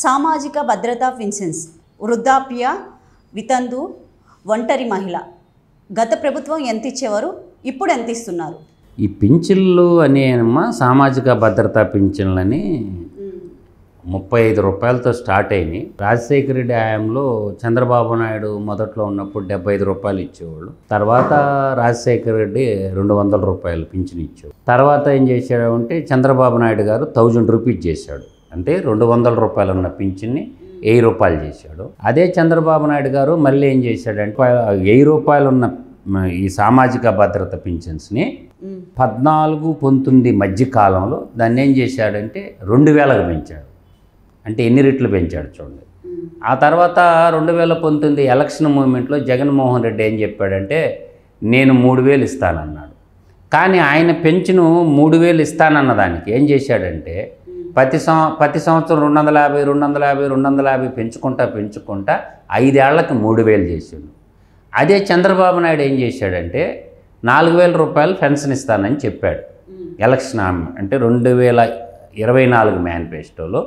సామాజిక భద్రతా పెన్షన్స్, వృద్ధాప్య, వితంతు, ఒంటరి మహిళ గత ప్రభుత్వం ఎంత ఇచ్చేవారు, ఇప్పుడు ఎంత ఇస్తున్నారు? ఈ పింఛన్లు అనేమ్మా సామాజిక భద్రతా పింఛన్లని 35 రూపాయలతో స్టార్ట్ అయినాయి. రాజశేఖర రెడ్డి హయాంలో చంద్రబాబు నాయుడు మొదట్లో ఉన్నప్పుడు 75 రూపాయలు ఇచ్చేవాళ్ళు. తర్వాత రాజశేఖర రెడ్డి 200 రూపాయలు పింఛన్ ఇచ్చాడు. తర్వాత ఏం చేశాడు అంటే చంద్రబాబు నాయుడు గారు 1000 రూపీస్ చేశాడు. అంటే 200 రూపాయలు ఉన్న పింఛన్ని 1000 రూపాయలు చేశాడు. అదే చంద్రబాబు నాయుడు గారు మళ్ళీ ఏం చేశాడంటే 1000 రూపాయలు ఉన్న ఈ సామాజిక భద్రత పింఛన్స్ని 14-19 మధ్య కాలంలో దాన్ని ఏం చేశాడంటే 2000కు పెంచాడు. అంటే ఎన్ని రెట్లు పెంచాడు చూడండి. ఆ తర్వాత 2019 ఎలక్షన్ మూమెంట్లో జగన్మోహన్ రెడ్డి ఏం చెప్పాడంటే నేను 3000 ఇస్తానన్నాడు. కానీ ఆయన పెంచును 3000 ఇస్తానన్న దానికి ఏం చేశాడంటే ప్రతి సంవత్సరం 250 పెంచుకుంటా 5 ఏళ్లకు 3000 చేశాడు. అదే చంద్రబాబు నాయుడు ఏం చేశాడంటే 4000 రూపాయలు పెన్షన్ ఇస్తానని చెప్పాడు ఎలక్షన్ అంటే 2024 మేనిఫెస్టోలో.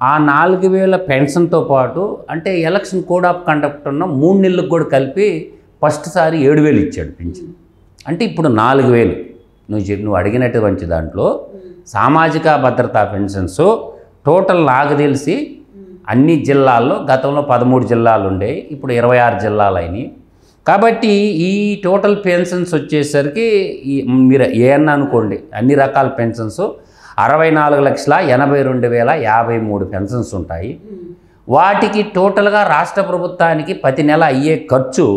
ఆ 4000 పెన్షన్తో పాటు అంటే ఎలక్షన్ కోడ్ ఆఫ్ కండక్ట్ ఉన్న 3 నెలలకు కూడా కలిపి ఫస్ట్ సారి 7000 ఇచ్చాడు పింఛన్. అంటే ఇప్పుడు 4000. నువ్వు అడిగినటువంటి దాంట్లో సామాజిక భద్రతా పెన్షన్స్ టోటల్ నాకు తెలిసి అన్ని జిల్లాల్లో గతంలో 13 జిల్లాలు ఉండేవి, ఇప్పుడు 26 జిల్లాలు అయినాయి. కాబట్టి ఈ టోటల్ పెన్షన్స్ వచ్చేసరికి మీరు ఏమన్నా అనుకోండి అన్ని రకాల పెన్షన్స్ 64,82,053 పెన్షన్స్ ఉంటాయి. వాటికి టోటల్గా రాష్ట్ర ప్రభుత్వానికి ప్రతి నెల అయ్యే ఖర్చు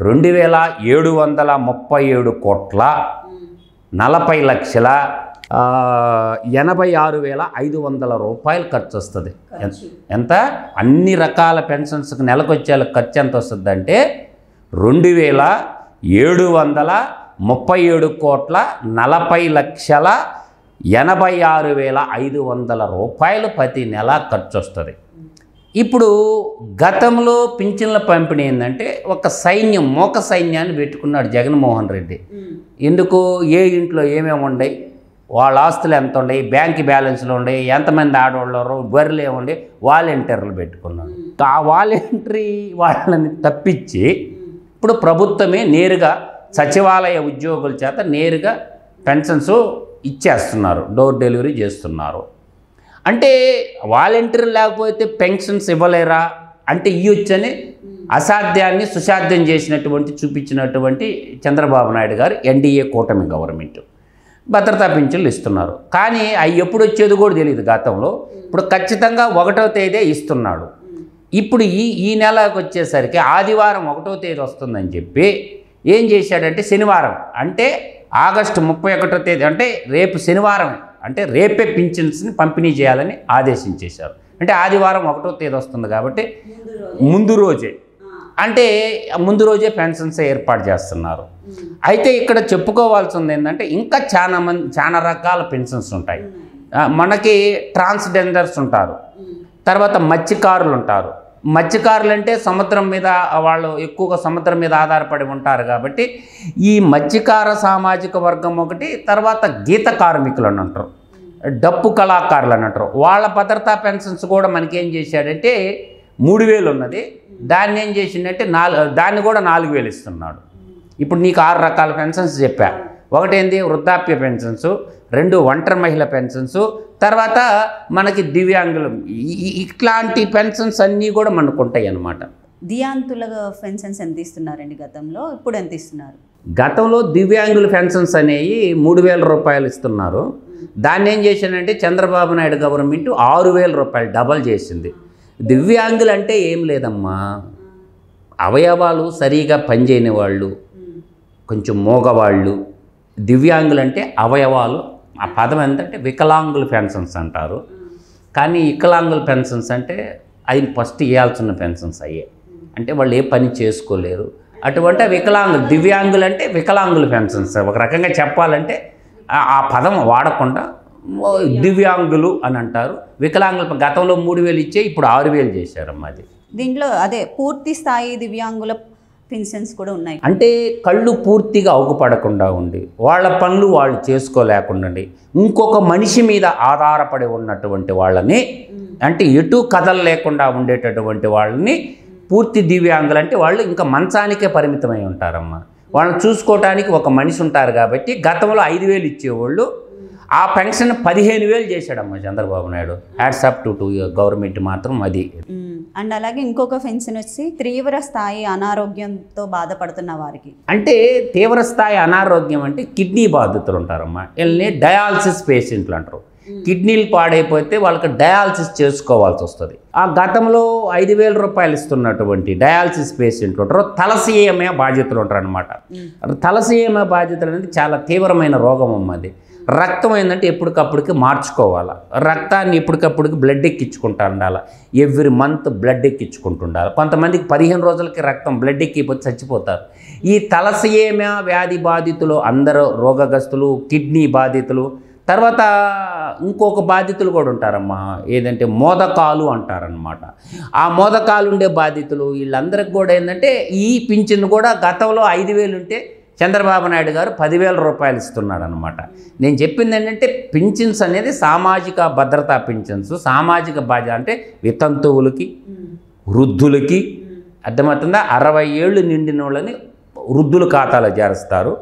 2,737,40,86,500 రూపాయలు ఖర్చు వస్తుంది. ఎంత? అన్ని రకాల పెన్షన్స్కి నెలకు వచ్చే ఖర్చు ఎంత వస్తుంది అంటే 2,737,40,86,500 రూపాయలు ప్రతి నెల ఖర్చు వస్తుంది. ఇప్పుడు గతంలో పింఛన్ల పంపిణీ ఏంటంటే ఒక సైన్యం, మోక సైన్యాన్ని పెట్టుకున్నాడు జగన్మోహన్ రెడ్డి. ఎందుకు? ఏ ఇంట్లో ఏమేమి ఉండయి, వాళ్ళ ఆస్తులు ఎంత ఉండయి, బ్యాంక్ బ్యాలెన్స్లు ఉండయి, ఎంతమంది ఆడవాళ్ళు, బర్రెలు ఏముండే, వాలంటీర్లు పెట్టుకున్నాడు. ఆ వాలంటరీ వాళ్ళని తప్పించి ఇప్పుడు ప్రభుత్వమే నేరుగా సచివాలయ ఉద్యోగుల చేత నేరుగా పెన్షన్స్ ఇచ్చేస్తున్నారు, డోర్ డెలివరీ చేస్తున్నారు. అంటే వాలంటీర్ లేకపోతే పెన్షన్స్ ఇవ్వలేరా అంటే ఇవ్వచ్చని అసాధ్యాన్ని సుసాధ్యం చూపించినటువంటి చంద్రబాబు నాయుడు గారు ఎన్డీఏ కూటమి గవర్నమెంట్ భద్రతా పింఛన్లు ఇస్తున్నారు. కానీ అవి ఎప్పుడు వచ్చేది కూడా తెలియదు గతంలో. ఇప్పుడు ఖచ్చితంగా 1వ తేదీ ఇస్తున్నాడు. ఇప్పుడు ఈ నెలకు వచ్చేసరికి ఆదివారం 1వ తేదీ వస్తుందని చెప్పి ఏం చేశాడంటే శనివారం అంటే ఆగస్టు 31వ తేదీ అంటే రేపు శనివారం అంటే రేపే పింఛన్స్ని పంపిణీ చేయాలని ఆదేశించేశారు. అంటే ఆదివారం 1వ తేదీ వస్తుంది కాబట్టి ముందు రోజే పెన్షన్స్ ఏర్పాటు చేస్తున్నారు. అయితే ఇక్కడ చెప్పుకోవాల్సింది ఏంటంటే ఇంకా చాలా రకాల పెన్షన్స్ ఉంటాయి. మనకి ట్రాన్స్జెండర్స్ ఉంటారు, తర్వాత మత్స్యకారులు ఉంటారు. మత్స్యకారులు అంటే సముద్రం మీద వాళ్ళు ఎక్కువగా సముద్రం మీద ఆధారపడి ఉంటారు కాబట్టి ఈ మత్స్యకార సామాజిక వర్గం ఒకటి, తర్వాత గీత కార్మికులు అని అంటారు, డప్పు కళాకారులు అని అంటారు. వాళ్ళ భద్రతా పెన్షన్స్ కూడా మనకేం చేశాడంటే 3000 ఉన్నది, దాన్ని ఏం చేసిందంటే దాన్ని కూడా 4000 ఇస్తున్నాడు. ఇప్పుడు నీకు 6 రకాల పెన్షన్స్ చెప్పా. ఒకటేంది వృద్ధాప్య పెన్షన్స్, 2 ఒంటరి మహిళ పెన్షన్స్, తర్వాత మనకి దివ్యాంగులు, ఇట్లాంటి పెన్షన్స్ అన్నీ కూడా మనకు ఉంటాయి అన్నమాట. దివ్యాంగుల పెన్షన్స్ ఎంత ఇస్తున్నారండి గతంలో, ఇప్పుడు ఎంత ఇస్తున్నారు? గతంలో దివ్యాంగుల పెన్షన్స్ అనేవి 3000 రూపాయలు ఇస్తున్నారు. దాన్ని ఏం చేశానంటే చంద్రబాబు నాయుడు గవర్నమెంట్ 6000 రూపాయలు డబల్ చేసింది. దివ్యాంగులు అంటే ఏం లేదమ్మా, అవయవాలు సరిగా పనిచేయని వాళ్ళు, కొంచెం మోగవాళ్ళు. దివ్యాంగులు అంటే అవయవాలు, ఆ పదం ఏంటంటే వికలాంగుల పెన్షన్స్ అంటారు. కానీ వికలాంగుల పెన్షన్స్ అంటే అది ఫస్ట్ ఇవ్వాల్సిన పెన్షన్స్ అయ్యే, అంటే వాళ్ళు ఏ పని చేసుకోలేరు అటువంటి దివ్యాంగులు అంటే వికలాంగుల పెన్షన్స్. ఒక రకంగా చెప్పాలంటే ఆ పదం వాడకుండా దివ్యాంగులు అని అంటారు. వికలాంగులు గతంలో 3000 ఇచ్చే ఇప్పుడు 6000 చేశారమ్మా. అది దీంట్లో అదే పూర్తి స్థాయి దివ్యాంగుల పెన్షన్స్ కూడా ఉన్నాయి. అంటే కళ్ళు పూర్తిగా అవుకుపడకుండా ఉండి వాళ్ళ పనులు వాళ్ళు చేసుకోలేకుండా ఇంకొక మనిషి మీద ఆధారపడి ఉన్నటువంటి వాళ్ళని అంటే ఎటు కథలు లేకుండా ఉండేటటువంటి వాళ్ళని పూర్తి దివ్యాంగులు అంటే వాళ్ళు ఇంకా మంచానికే పరిమితమై ఉంటారమ్మా. వాళ్ళని చూసుకోవటానికి ఒక మనిషి ఉంటారు కాబట్టి గతంలో 5,000 ఇచ్చేవాళ్ళు ఆ పెన్షన్ 15,000 చేశాడమ్మా Chandrababu Naidu. Hats off to government మాత్రం అది. అండ్ అలాగే ఇంకొక పెన్షన్ వచ్చి తీవ్ర స్థాయి అనారోగ్యంతో బాధపడుతున్న వారికి, అంటే తీవ్ర స్థాయి అనారోగ్యం అంటే కిడ్నీ బాధితులు ఉంటారమ్మా. వీళ్ళని డయాలసిస్ పేషెంట్లు అంటారు. కిడ్నీలు పాడైపోతే వాళ్ళకి డయాలసిస్ చేసుకోవాల్సి వస్తుంది. ఆ గతంలో 5,000 రూపాయలు ఇస్తున్నటువంటి డయాలసిస్ పేషెంట్లు ఉంటారు. తలసీమియా బాధితులు ఉంటారు అనమాట. తలసీమియా బాధితులు అనేది చాలా తీవ్రమైన రోగం అమ్మది. రక్తం ఏంటంటే ఎప్పటికప్పటికి మార్చుకోవాలి. రక్తాన్ని ఎప్పటికప్పటికి బ్లడ్ ఎక్కించుకుంటూ ఉండాలి. ఎవ్రీ మంత్ బ్లడ్ ఎక్కించుకుంటూ ఉండాలి. కొంతమందికి 15 రోజులకి రక్తం బ్లడ్ ఎక్కిపోతే చచ్చిపోతారు. ఈ తలసీమియా వ్యాధి బాధితులు అందరూ రోగగ్రస్తులు, కిడ్నీ బాధితులు, తర్వాత ఇంకొక బాధితులు కూడా ఉంటారమ్మా. ఏదంటే మోదకాలు అంటారనమాట. ఆ మోదకాలు ఉండే బాధితులు వీళ్ళందరికి కూడా ఏంటంటే ఈ పింఛన్ కూడా గతంలో 5,000 ఉంటే చంద్రబాబు నాయుడు గారు 10,000 రూపాయలు ఇస్తున్నాడు అనమాట. నేను చెప్పింది ఏంటంటే పింఛన్స్ అనేది సామాజిక భద్రతా పింఛన్స్, సామాజిక బాధ్యత అంటే వితంతువులకి, వృద్ధులకి, అర్థమవుతుందా, 60 ఏళ్ళు నిండిన వాళ్ళని వృద్ధుల ఖాతాలో చేరుస్తారు.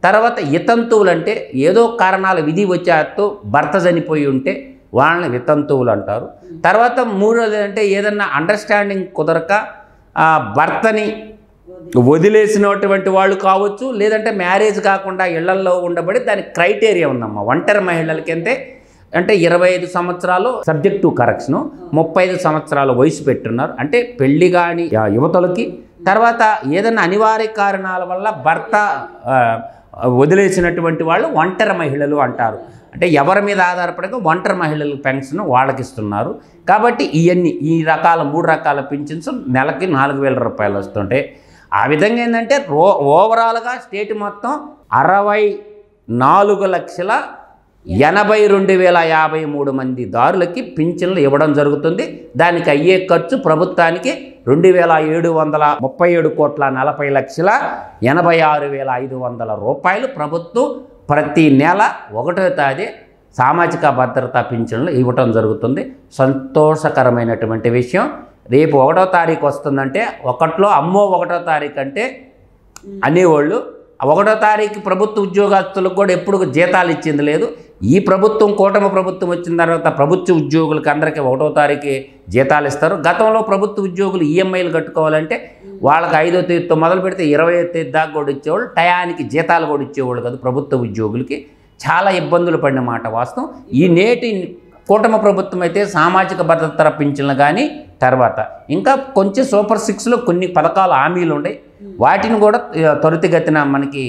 తర్వాత వితంతువులు అంటే ఏదో కారణాల విధి వచ్చేతో భర్త చనిపోయి ఉంటే వాళ్ళని వితంతువులు అంటారు. తర్వాత మూడోది అంటే ఏదన్నా అండర్స్టాండింగ్ కుదరక భర్తని వదిలేసినటువంటి వాళ్ళు కావచ్చు, లేదంటే మ్యారేజ్ కాకుండా ఇళ్లల్లో ఉండబడి దానికి క్రైటీరియా ఉందమ్మా. ఒంటరి మహిళలకి అంటే 25 సంవత్సరాలు సబ్జెక్ట్ టు కరెక్షను, 35 సంవత్సరాల వయసు పెట్టున్నారు. అంటే పెళ్లి కాని యువతలకి, తర్వాత ఏదైనా అనివార్య కారణాల వల్ల భర్త వదిలేసినటువంటి వాళ్ళు ఒంటరి మహిళలు అంటారు. అంటే ఎవరి మీద ఆధారపడక ఒంటరి మహిళలకు పెన్షన్ వాళ్ళకి ఇస్తున్నారు. కాబట్టి ఇవన్నీ ఈ రకాల 3 రకాల పెన్షన్స్ నెలకి 4,000 రూపాయలు వస్తుంటాయి. ఆ విధంగా ఏంటంటే ఓవరాల్గా స్టేట్ మొత్తం 64,82,053 మంది దారులకి పింఛన్లు ఇవ్వడం జరుగుతుంది. దానికి అయ్యే ఖర్చు ప్రభుత్వానికి 2,737,40,86,86,500 రూపాయలు ప్రభుత్వం ప్రతి నెల 1వ తేదీ సామాజిక భద్రతా పింఛన్లు ఇవ్వటం జరుగుతుంది. సంతోషకరమైనటువంటి విషయం. రేపు 1వ తారీఖు వస్తుందంటే ఒకట్లో అమ్మో 1వ తారీఖు అంటే అనేవాళ్ళు. 1వ తారీఖు ప్రభుత్వ ఉద్యోగస్తులకు కూడా ఎప్పుడు జీతాలు ఇచ్చింది లేదు. ఈ ప్రభుత్వం కూటమి ప్రభుత్వం వచ్చిన తర్వాత ప్రభుత్వ ఉద్యోగులకు అందరికీ 1వ తారీఖు జీతాలు ఇస్తారు. గతంలో ప్రభుత్వ ఉద్యోగులు ఈఎంఐలు కట్టుకోవాలంటే వాళ్ళకి 5వ తేదీతో మొదలు పెడితే 20వ తేదీ దాకా కూడా ఇచ్చేవాళ్ళు. టయానికి జీతాలు కూడా ఇచ్చేవాళ్ళు కదా ప్రభుత్వ ఉద్యోగులకి. చాలా ఇబ్బందులు పడిన మాట వాస్తవం. ఈ నేటి కూటమి ప్రభుత్వం అయితే సామాజిక భద్రత పింఛన్లు కానీ, తర్వాత ఇంకా కొంచెం సూపర్ 6లో కొన్ని పథకాలు హామీలు ఉన్నాయి. వాటిని కూడా త్వరితగతిన మనకి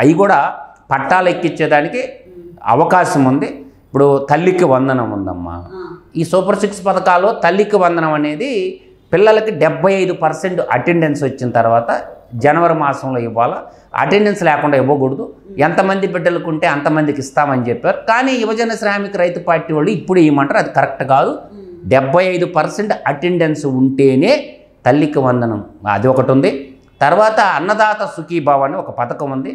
అవి కూడా పట్టాలు ఎక్కించేదానికి అవకాశం ఉంది. ఇప్పుడు తల్లికి వందనం ఉందమ్మా. ఈ సూపర్ 6 పథకాల్లో తల్లికి వందనం అనేది పిల్లలకి 75% అటెండెన్స్ వచ్చిన తర్వాత జనవరి మాసంలో ఇవ్వాలి. అటెండెన్స్ లేకుండా ఇవ్వకూడదు. ఎంతమంది బిడ్డలకు ఉంటే అంతమందికి ఇస్తామని చెప్పారు. కానీ యువజన శ్రామిక రైతు పార్టీ వాళ్ళు ఇప్పుడు ఇవ్వమంటారు. అది కరెక్ట్ కాదు. 75% అటెండెన్స్ ఉంటేనే తల్లికి వందనం అది ఒకటి ఉంది. తర్వాత అన్నదాత సుఖీభావ అని ఒక పథకం ఉంది.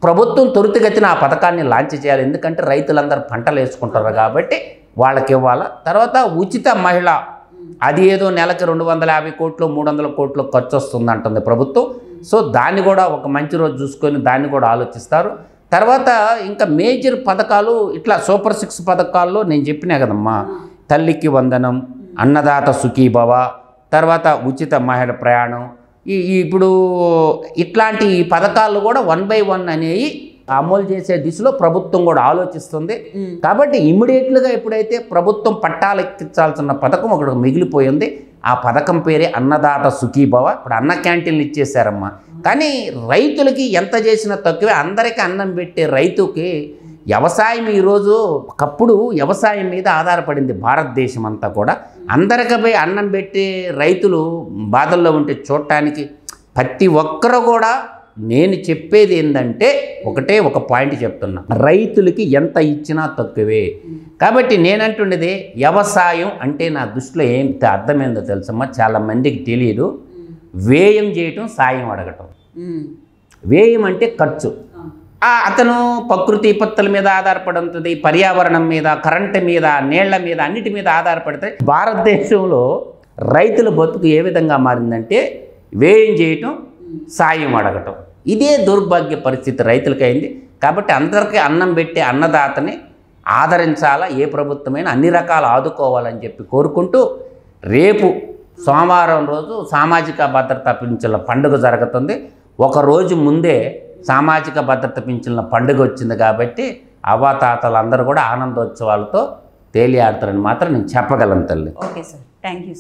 ప్రభుత్వం త్వరితగతిన ఆ పథకాన్ని లాంచ్ చేయాలి. ఎందుకంటే రైతులందరూ పంటలు వేసుకుంటారు కాబట్టి వాళ్ళకి ఇవ్వాలి. తర్వాత ఉచిత మహిళ అది ఏదో నెలకి 250 కోట్లు 300 కోట్లు ఖర్చు వస్తుంది అంటుంది ప్రభుత్వం. సో దాన్ని కూడా ఒక మంచి రోజు చూసుకొని దాన్ని కూడా ఆలోచిస్తారు. తర్వాత ఇంకా మేజర్ పథకాలు ఇట్లా సూపర్ 6 పథకాల్లో నేను చెప్పినా కదమ్మా, తల్లికి వందనం, అన్నదాత సుఖీభవ, తర్వాత ఉచిత మహిళ ప్రయాణం, ఇప్పుడు ఇట్లాంటి పథకాలు కూడా 1 by 1 అనేవి అమలు చేసే దిశలో ప్రభుత్వం కూడా ఆలోచిస్తుంది. కాబట్టి ఇమ్మీడియట్లుగా ఎప్పుడైతే ప్రభుత్వం పట్టాలు ఎక్కించాల్సిన పథకం ఒకటి మిగిలిపోయింది. ఆ పథకం పేరే అన్నదాత సుఖీభవ. ఇప్పుడు అన్న క్యాంటీన్లు ఇచ్చేసారమ్మా. కానీ రైతులకి ఎంత చేసినా తక్కువే. అందరికీ అన్నం పెట్టే రైతుకి వ్యవసాయం ఈరోజు ఒకప్పుడు వ్యవసాయం మీద ఆధారపడింది భారతదేశం అంతా కూడా. అందరికీ అన్నం పెట్టే రైతులు బాధల్లో ఉంటే చూడటానికి ప్రతి ఒక్కరు కూడా నేను చెప్పేది ఏంటంటే ఒకటే ఒక పాయింట్ చెప్తున్నా, రైతులకి ఎంత ఇచ్చినా తక్కువే. కాబట్టి నేనంటున్నది వ్యవసాయం అంటే నా దృష్టిలో ఏం అర్థమైందో తెలుసమ్మా, చాలా మందికి తెలియదు. వ్యయం చేయటం, సాయం అడగటం. వ్యయం అంటే ఖర్చు, అతను ప్రకృతి విపత్తుల మీద ఆధారపడి ఉంటుంది, పర్యావరణం మీద, కరెంటు మీద, నీళ్ల మీద, అన్నిటి మీద ఆధారపడితే భారతదేశంలో రైతుల బతుకు ఏ విధంగా మారిందంటే వ్యయం చేయటం, సాయం అడగటం. ఇదే దౌర్భాగ్య పరిస్థితి రైతులకి అయింది. కాబట్టి అందరికీ అన్నం పెట్టే అన్నదాతని ఆదరించాలా, ఏ ప్రభుత్వమైనా అన్ని రకాల ఆదుకోవాలని చెప్పి కోరుకుంటూ, రేపు సోమవారం రోజు సామాజిక భద్రత పింఛన్ల పండుగ జరుగుతుంది. ఒకరోజు ముందే సామాజిక భద్రత పింఛన్ల పండుగ వచ్చింది కాబట్టి అవ్వాతాతలు అందరూ కూడా ఆనందోత్సవాలతో తేలియాడతారని మాత్రం నేను చెప్పగలను తల్లి. Okay sir, thank you.